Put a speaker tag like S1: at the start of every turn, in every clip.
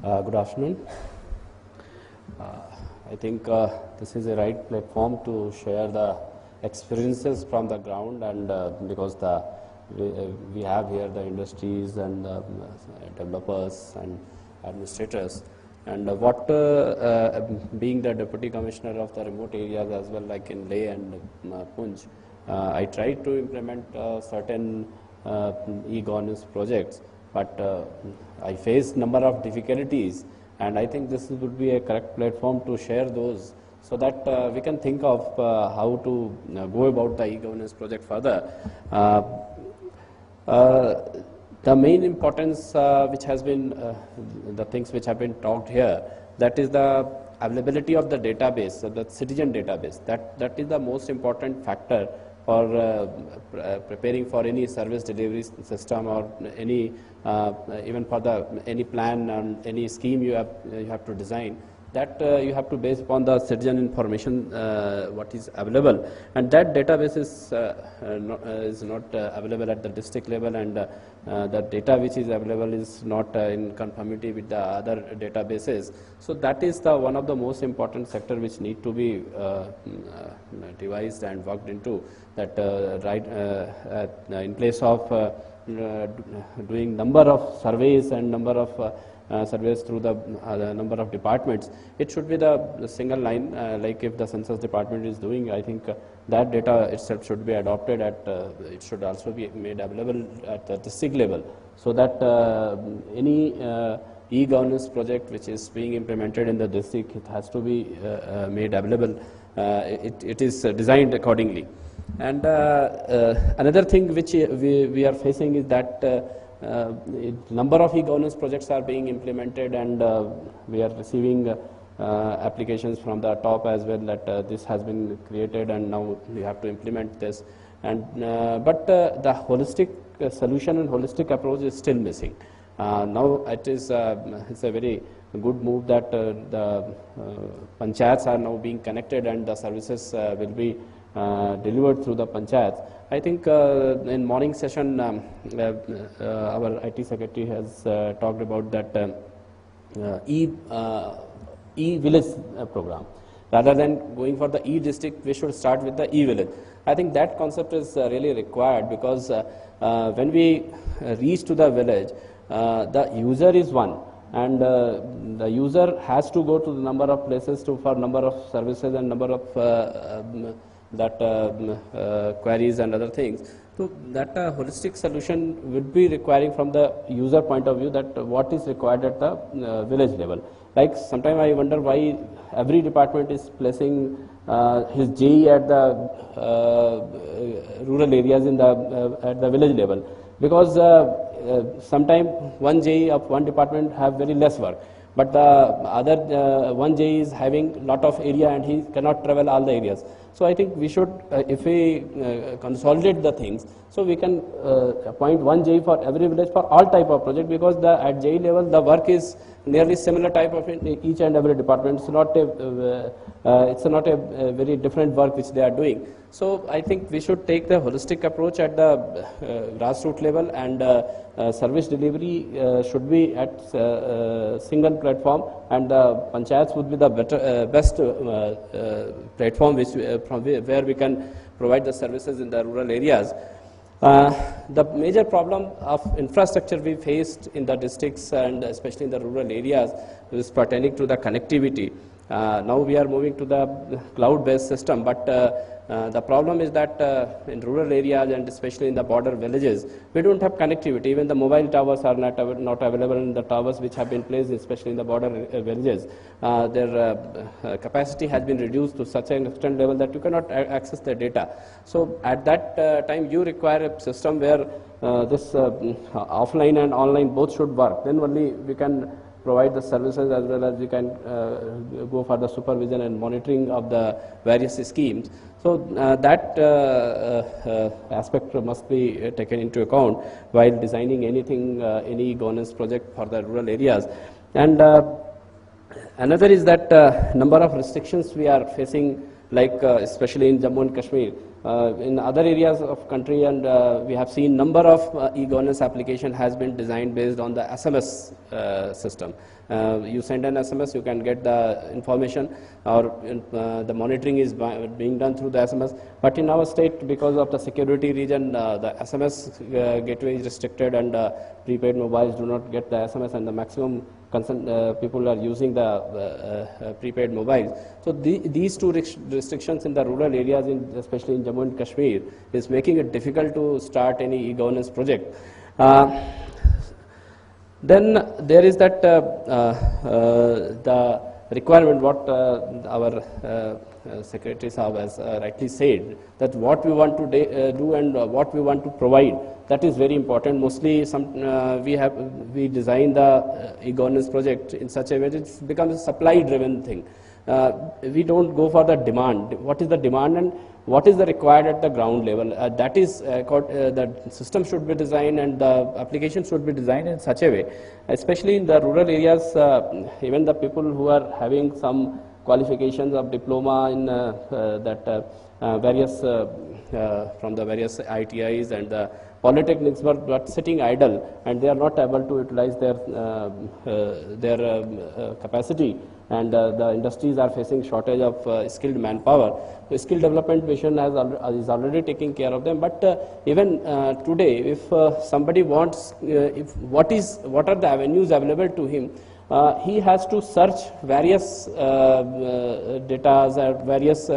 S1: Good afternoon. I think this is a right platform to share the experiences from the ground, and because we have here the industries and developers and administrators, and being the Deputy Commissioner of the remote areas as well, like in Leh and Poonch, I tried to implement certain e-governance projects, but I faced number of difficulties, and I think this would be a correct platform to share those, so that we can think of how to go about the e-governance project further. The main importance which has been, the things which have been talked here, that is the availability of the database, the citizen database. That is the most important factor for preparing for any service delivery system, or any even for any plan and any scheme you have to design. That you have to base upon the citizen information what is available, and that database is not available at the district level, and the data which is available is not in conformity with the other databases. So that is the one of the most important sector which need to be devised and worked into. That in place of doing number of surveys and number of surveys through the number of departments, it should be the single line, like if the census department is doing, I think that data itself should be adopted at, it should also be made available at the district level, so that any e-governance project which is being implemented in the district, it has to be made available, it is designed accordingly. And another thing which we are facing is that number of e-governance projects are being implemented, and we are receiving applications from the top as well, that this has been created and now we have to implement this. And but the holistic solution and holistic approach is still missing. Now it's a very good move that the panchayats are now being connected, and the services will be delivered through the panchayats. I think in morning session our IT secretary has talked about that e-village program. Rather than going for the e-district, we should start with the e-village. I think that concept is really required, because when we reach to the village, the user is one, and the user has to go to the number of places for number of services and number of queries and other things. So that holistic solution would be requiring from the user point of view, that what is required at the village level. Like sometimes I wonder why every department is placing his JE at the rural areas at the village level, because sometimes one JE of one department have very less work, but the other one JE is having lot of area and he cannot travel all the areas. So I think we should, if we consolidate the things, so we can appoint one JE for every village for all type of project, because at JE level the work is nearly similar type of in each and every department. It's not a very different work which they are doing. So I think we should take the holistic approach at the grassroots level, and service delivery should be at single platform, and the panchayats would be the best platform from where we can provide the services in the rural areas. The major problem of infrastructure we faced in the districts, and especially in the rural areas, is pertaining to the connectivity. Now we are moving to the cloud-based system, but the problem is that in rural areas, and especially in the border villages, we don't have connectivity. Even the mobile towers are not available in the towers which have been placed, especially in the border villages. Their capacity has been reduced to such an extent level that you cannot access the data. So at that time, you require a system where this offline and online both should work. Then only we can provide the services, as well as we can go for the supervision and monitoring of the various schemes. So that aspect must be taken into account while designing anything, any governance project for the rural areas. And another is that number of restrictions we are facing, like especially in Jammu and Kashmir. in other areas of country, and we have seen number of e-governance application has been designed based on the SMS system. You send an SMS, you can get the information, or the monitoring is being done through the SMS. But in our state, because of the security region, the SMS gateway is restricted, and prepaid mobiles do not get the SMS, and the maximum people are using the prepaid mobiles. So these two restrictions in the rural areas, especially in Jammu and Kashmir, is making it difficult to start any e-governance project. Then there is that the requirement what our Secretary Saab has rightly said, that what we want to do and what we want to provide, that is very important. Mostly we design the e-governance project in such a way that it becomes a supply driven thing. We don't go for the demand. What is the demand and what is the required at the ground level? That is, the system should be designed and the application should be designed in such a way, especially in the rural areas. Even the people who are having some qualifications of diploma in various from the various ITIs and the polytechnics, but sitting idle, and they are not able to utilize their capacity, and the industries are facing shortage of skilled manpower. The skill development mission is already taking care of them. But even today, if somebody wants, what are the avenues available to him? He has to search various data or various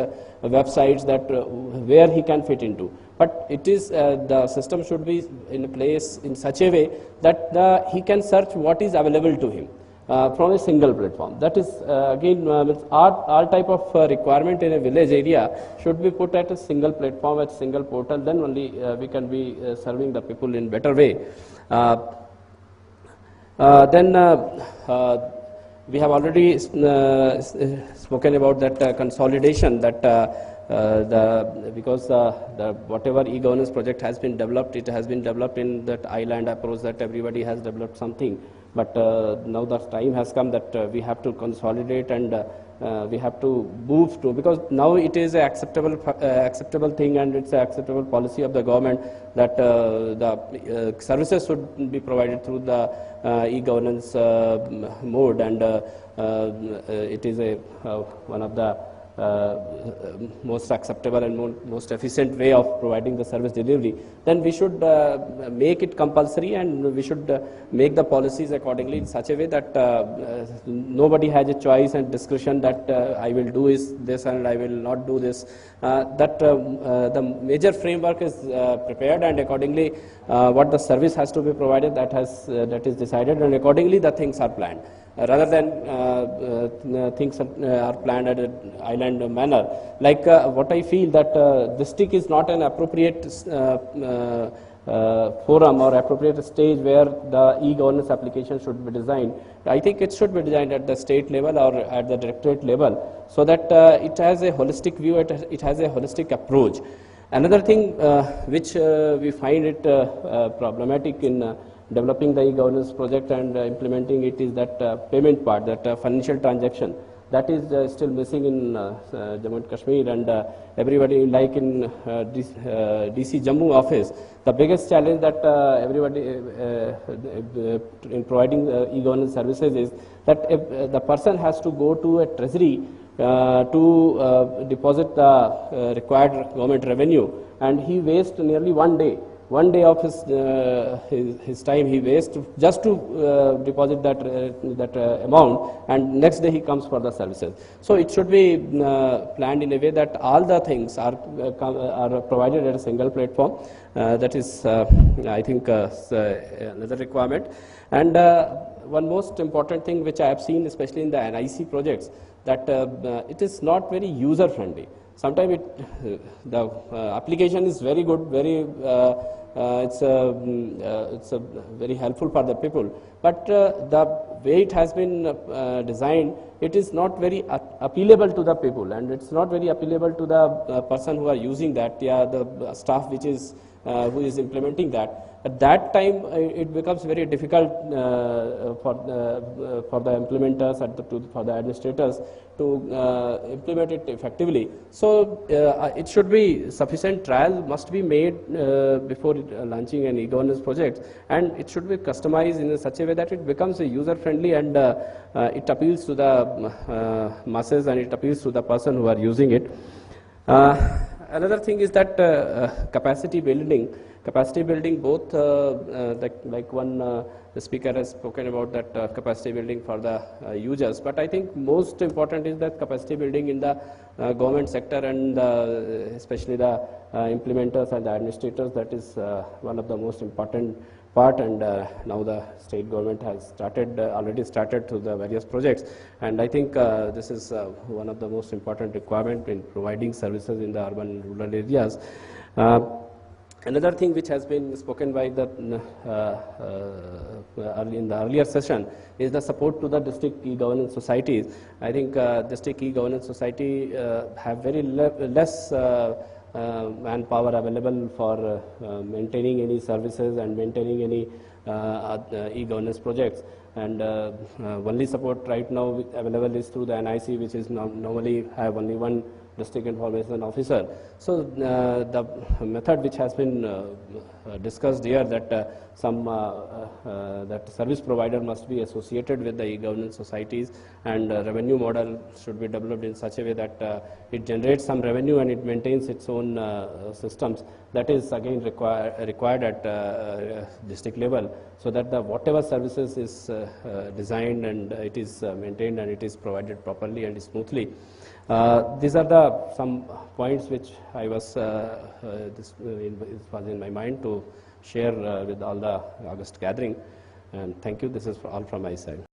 S1: websites that where he can fit into. But it is the system should be in place in such a way that he can search what is available to him from a single platform. That is again all type of requirement in a village area should be put at a single platform, at single portal. Then only we can be serving the people in better way. Then we have already spoken about that consolidation, that because the whatever e-governance project has been developed, it has been developed in that island approach, that everybody has developed something. But now the time has come that we have to consolidate, and we have to move to, because now it is an acceptable thing, and it's an acceptable policy of the government that the services should be provided through the e-governance mode, and it is one of the most acceptable and most efficient way of providing the service delivery. Then we should make it compulsory, and we should make the policies accordingly in such a way that nobody has a choice and discretion that I will do this and I will not do this. The major framework is prepared, and accordingly what the service has to be provided, that is decided, and accordingly the things are planned. Rather than things are planned at an island manner. Like what I feel that district is not an appropriate forum or appropriate stage where the e-governance application should be designed. I think it should be designed at the state level or at the directorate level, so that it has a holistic view, it has a holistic approach. Another thing which we find it problematic in developing the e-governance project and implementing it is that payment part, that financial transaction, that is still missing in Jammu and Kashmir, and everybody, like in DC Jammu office, the biggest challenge that everybody in providing e-governance services is that if the person has to go to a treasury to deposit the required government revenue, and he wastes nearly one day of his time he wastes just to deposit that amount, and next day he comes for the services. So it should be planned in a way that all the things are provided at a single platform. That is, I think, another requirement. And one most important thing which I have seen, especially in the NIC projects, that it is not very user friendly. Sometimes the application is very good, very it's very helpful for the people, but the way it has been designed, it is not very appealable to the people, and it's not very appealable to the person who are using that. Yeah, the staff which is who is implementing that. At that time, it becomes very difficult for the implementers for the administrators to implement it effectively. So it should be sufficient trial must be made before launching an e-governance project, and it should be customized in such a way that it becomes user friendly and it appeals to the masses and it appeals to the person who are using it. Another thing is that capacity building. Capacity building, both like one the speaker has spoken about that capacity building for the users, but I think most important is that capacity building in the government sector and especially the implementers and the administrators. That is one of the most important part, and now the state government has started already started through the various projects, and I think this is one of the most important requirement in providing services in the urban and rural areas. Another thing which has been spoken by the in the earlier session is the support to the district e-governance societies. I think district e-governance society have very less manpower available for maintaining any services and maintaining any e-governance projects, and only support right now available is through the NIC, which is normally have only one district information officer. So the method which has been discussed here, that that service provider must be associated with the e-governance societies, and revenue model should be developed in such a way that it generates some revenue and it maintains its own systems. That is again required at district level, so that the whatever services is designed and it is maintained and it is provided properly and smoothly. These are the some points which I was this was in my mind to share with all the August gathering, and thank you. This is all from my side.